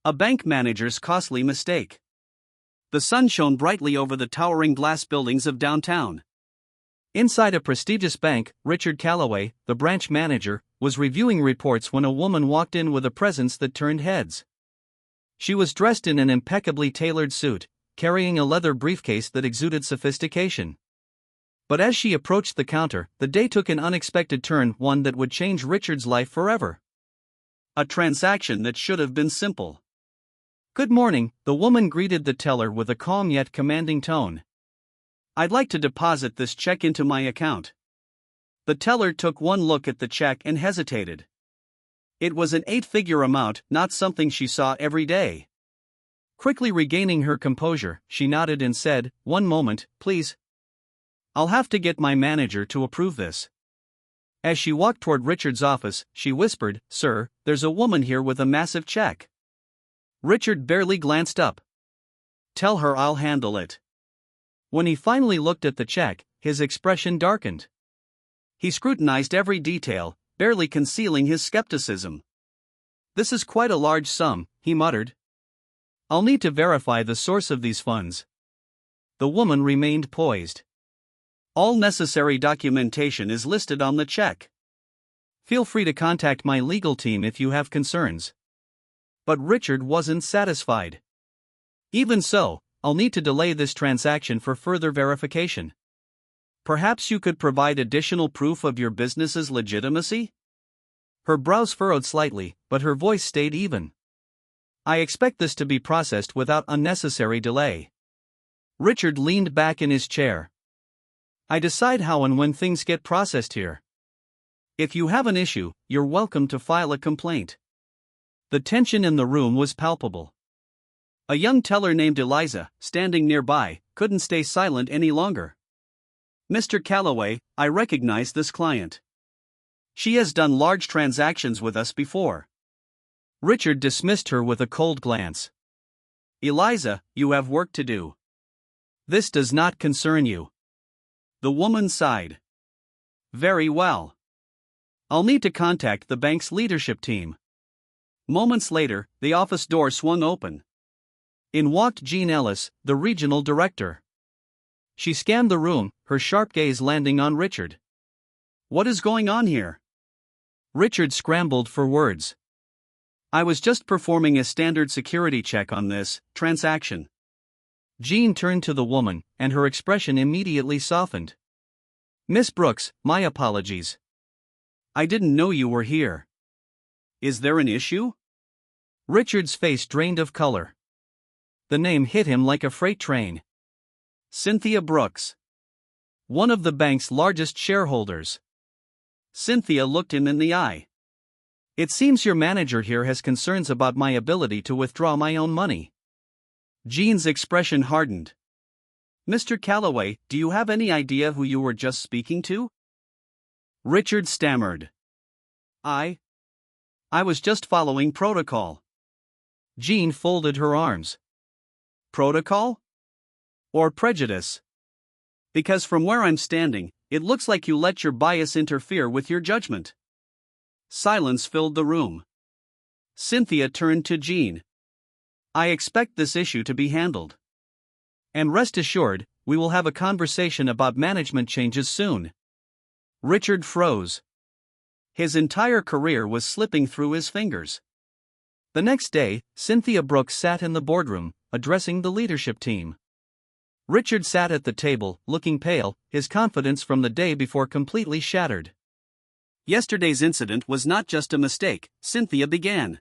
A bank manager's costly mistake. The sun shone brightly over the towering glass buildings of downtown. Inside a prestigious bank, Richard Calloway, the branch manager, was reviewing reports when a woman walked in with a presence that turned heads. She was dressed in an impeccably tailored suit, carrying a leather briefcase that exuded sophistication. But as she approached the counter, the day took an unexpected turn, one that would change Richard's life forever. A transaction that should have been simple. "Good morning," the woman greeted the teller with a calm yet commanding tone. "I'd like to deposit this check into my account." The teller took one look at the check and hesitated. It was an 8-figure amount, not something she saw every day. Quickly regaining her composure, she nodded and said, "One moment, please. I'll have to get my manager to approve this." As she walked toward Richard's office, she whispered, "Sir, there's a woman here with a massive check." Richard barely glanced up. "Tell her I'll handle it." When he finally looked at the check, his expression darkened. He scrutinized every detail, barely concealing his skepticism. "This is quite a large sum," he muttered. "I'll need to verify the source of these funds." The woman remained poised. "All necessary documentation is listed on the check. Feel free to contact my legal team if you have concerns." But Richard wasn't satisfied. "Even so, I'll need to delay this transaction for further verification. Perhaps you could provide additional proof of your business's legitimacy?" Her brows furrowed slightly, but her voice stayed even. "I expect this to be processed without unnecessary delay." Richard leaned back in his chair. "I decide how and when things get processed here. If you have an issue, you're welcome to file a complaint." The tension in the room was palpable. A young teller named Eliza, standing nearby, couldn't stay silent any longer. "Mr. Calloway, I recognize this client. She has done large transactions with us before." Richard dismissed her with a cold glance. "Eliza, you have work to do. This does not concern you." The woman sighed. "Very well. I'll need to contact the bank's leadership team." Moments later, the office door swung open. In walked Jean Ellis, the regional director. She scanned the room, her sharp gaze landing on Richard. "What is going on here?" Richard scrambled for words. "I was just performing a standard security check on this transaction." Jean turned to the woman, and her expression immediately softened. "Miss Brooks, my apologies. I didn't know you were here. Is there an issue?" Richard's face drained of color. The name hit him like a freight train. Cynthia Brooks. One of the bank's largest shareholders. Cynthia looked him in the eye. "It seems your manager here has concerns about my ability to withdraw my own money." Jean's expression hardened. "Mr. Calloway, do you have any idea who you were just speaking to?" Richard stammered. I was just following protocol." Jean folded her arms. "Protocol? Or prejudice? Because from where I'm standing, it looks like you let your bias interfere with your judgment." Silence filled the room. Cynthia turned to Jean. "I expect this issue to be handled. And rest assured, we will have a conversation about management changes soon." Richard froze. His entire career was slipping through his fingers. The next day, Cynthia Brooks sat in the boardroom, addressing the leadership team. Richard sat at the table, looking pale, his confidence from the day before completely shattered. "Yesterday's incident was not just a mistake," Cynthia began.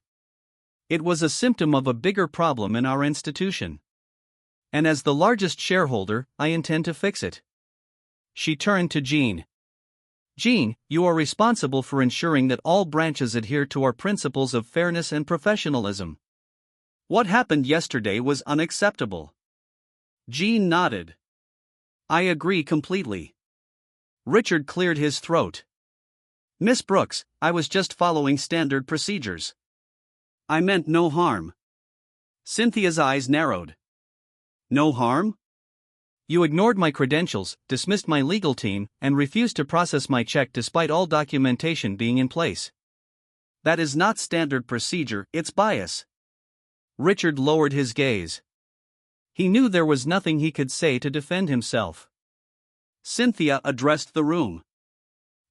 "It was a symptom of a bigger problem in our institution. And as the largest shareholder, I intend to fix it." She turned to Jean. "Jean, you are responsible for ensuring that all branches adhere to our principles of fairness and professionalism. What happened yesterday was unacceptable." Jean nodded. "I agree completely." Richard cleared his throat. "Miss Brooks, I was just following standard procedures. I meant no harm." Cynthia's eyes narrowed. "No harm?" "You ignored my credentials, dismissed my legal team, and refused to process my check despite all documentation being in place." "That is not standard procedure, it's bias." Richard lowered his gaze. He knew there was nothing he could say to defend himself. Cynthia addressed the room.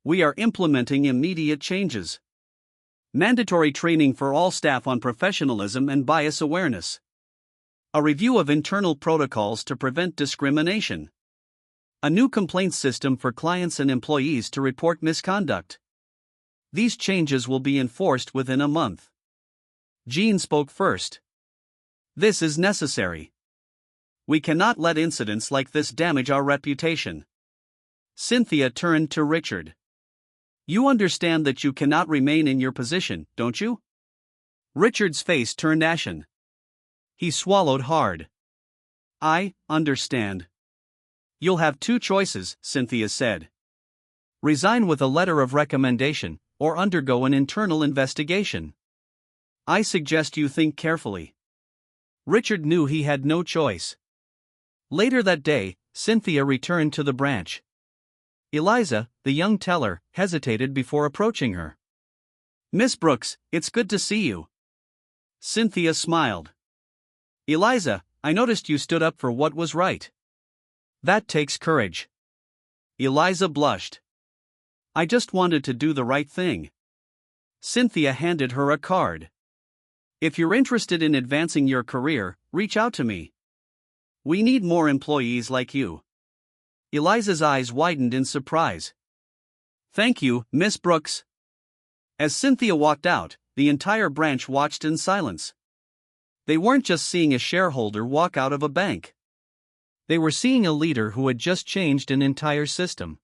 We are implementing immediate changes. Mandatory training for all staff on professionalism and bias awareness. A review of internal protocols to prevent discrimination. A new complaints system for clients and employees to report misconduct. These changes will be enforced within a month. Jean spoke first. This is necessary. We cannot let incidents like this damage our reputation. Cynthia turned to Richard. You understand that you cannot remain in your position, don't you? Richard's face turned ashen. He swallowed hard. I understand. You'll have two choices, Cynthia said. Resign with a letter of recommendation, or undergo an internal investigation. I suggest you think carefully. Richard knew he had no choice. Later that day, Cynthia returned to the branch. Eliza, the young teller, hesitated before approaching her. Miss Brooks, it's good to see you. Cynthia smiled. Eliza, I noticed you stood up for what was right. That takes courage. Eliza blushed. I just wanted to do the right thing. Cynthia handed her a card. If you're interested in advancing your career, reach out to me. We need more employees like you. Eliza's eyes widened in surprise. Thank you, Miss Brooks. As Cynthia walked out, the entire branch watched in silence. They weren't just seeing a shareholder walk out of a bank. They were seeing a leader who had just changed an entire system.